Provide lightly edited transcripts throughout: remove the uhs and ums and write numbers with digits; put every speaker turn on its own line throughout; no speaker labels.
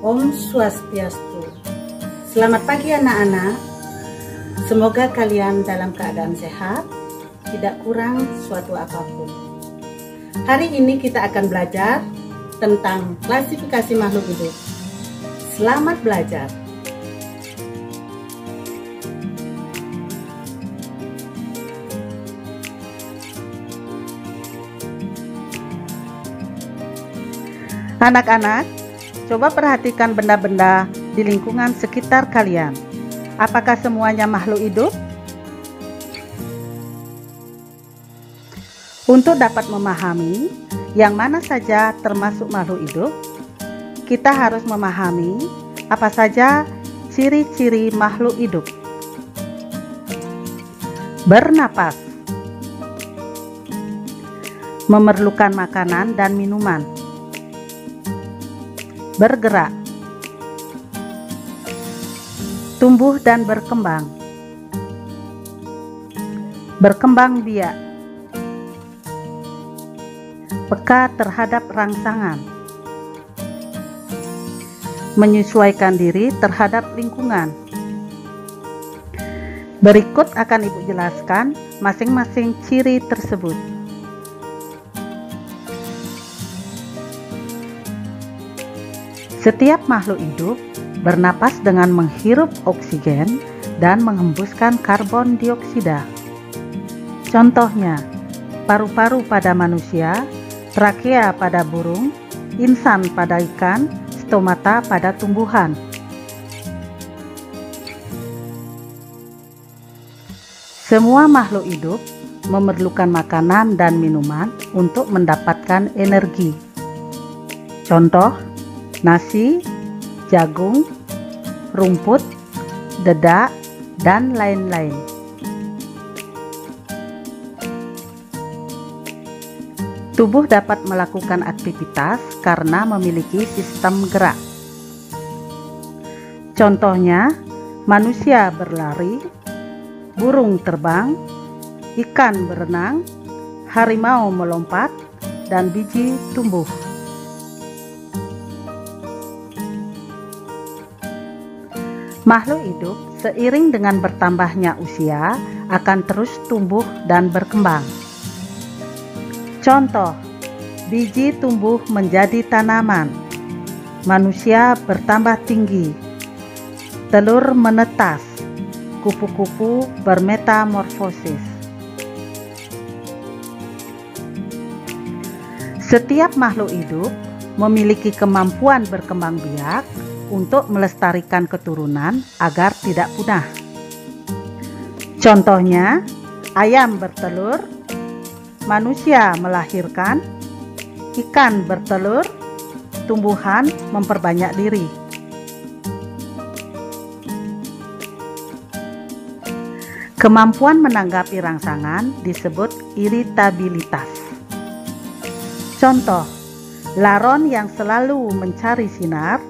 Om Swastiastu. Selamat pagi anak-anak. Semoga kalian dalam keadaan sehat, tidak kurang suatu apapun. Hari ini kita akan belajar tentang klasifikasi makhluk hidup. Selamat belajar. Anak-anak, coba perhatikan benda-benda di lingkungan sekitar kalian. Apakah semuanya makhluk hidup? Untuk dapat memahami yang mana saja termasuk makhluk hidup, kita harus memahami apa saja ciri-ciri makhluk hidup. Bernapas, memerlukan makanan dan minuman. Bergerak, tumbuh dan berkembang. Berkembang biak, peka terhadap rangsangan. Menyesuaikan diri terhadap lingkungan. Berikut akan Ibu jelaskan masing-masing ciri tersebut. Setiap makhluk hidup bernapas dengan menghirup oksigen dan menghembuskan karbon dioksida. Contohnya, paru-paru pada manusia, trakea pada burung, insan pada ikan, stomata pada tumbuhan. Semua makhluk hidup memerlukan makanan dan minuman untuk mendapatkan energi. Contoh, nasi, jagung, rumput, dedak, dan lain-lain. Tubuh dapat melakukan aktivitas karena memiliki sistem gerak. Contohnya, manusia berlari, burung terbang, ikan berenang, harimau melompat, dan biji tumbuh. Makhluk hidup seiring dengan bertambahnya usia akan terus tumbuh dan berkembang. Contoh, biji tumbuh menjadi tanaman, manusia bertambah tinggi, telur menetas, kupu-kupu bermetamorfosis. Setiap makhluk hidup memiliki kemampuan berkembang biak untuk melestarikan keturunan agar tidak punah. Contohnya, ayam bertelur, manusia melahirkan, ikan bertelur, tumbuhan memperbanyak diri. Kemampuan menanggapi rangsangan disebut iritabilitas. Contoh, laron yang selalu mencari sinar,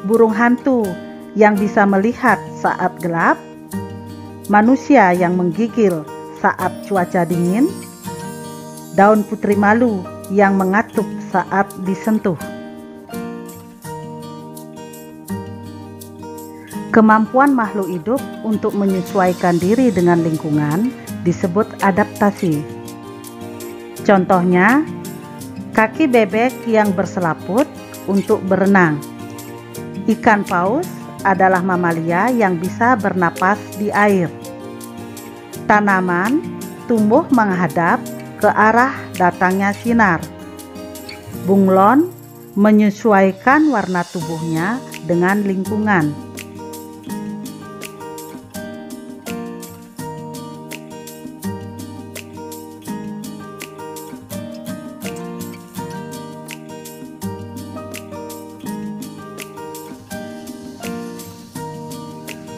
burung hantu yang bisa melihat saat gelap, manusia yang menggigil saat cuaca dingin, daun putri malu yang mengatup saat disentuh. Kemampuan makhluk hidup untuk menyesuaikan diri dengan lingkungan disebut adaptasi. Contohnya, kaki bebek yang berselaput untuk berenang. Ikan paus adalah mamalia yang bisa bernapas di air. Tanaman tumbuh menghadap ke arah datangnya sinar. Bunglon menyesuaikan warna tubuhnya dengan lingkungan.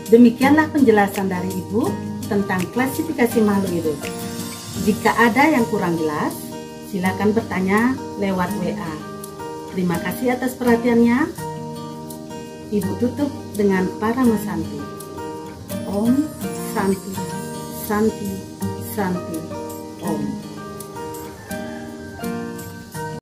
Demikianlah penjelasan dari Ibu tentang klasifikasi makhluk hidup. Jika ada yang kurang jelas, silakan bertanya lewat WA. Terima kasih atas perhatiannya. Ibu tutup dengan Paramasanti. Om Santi Santi Santi Om.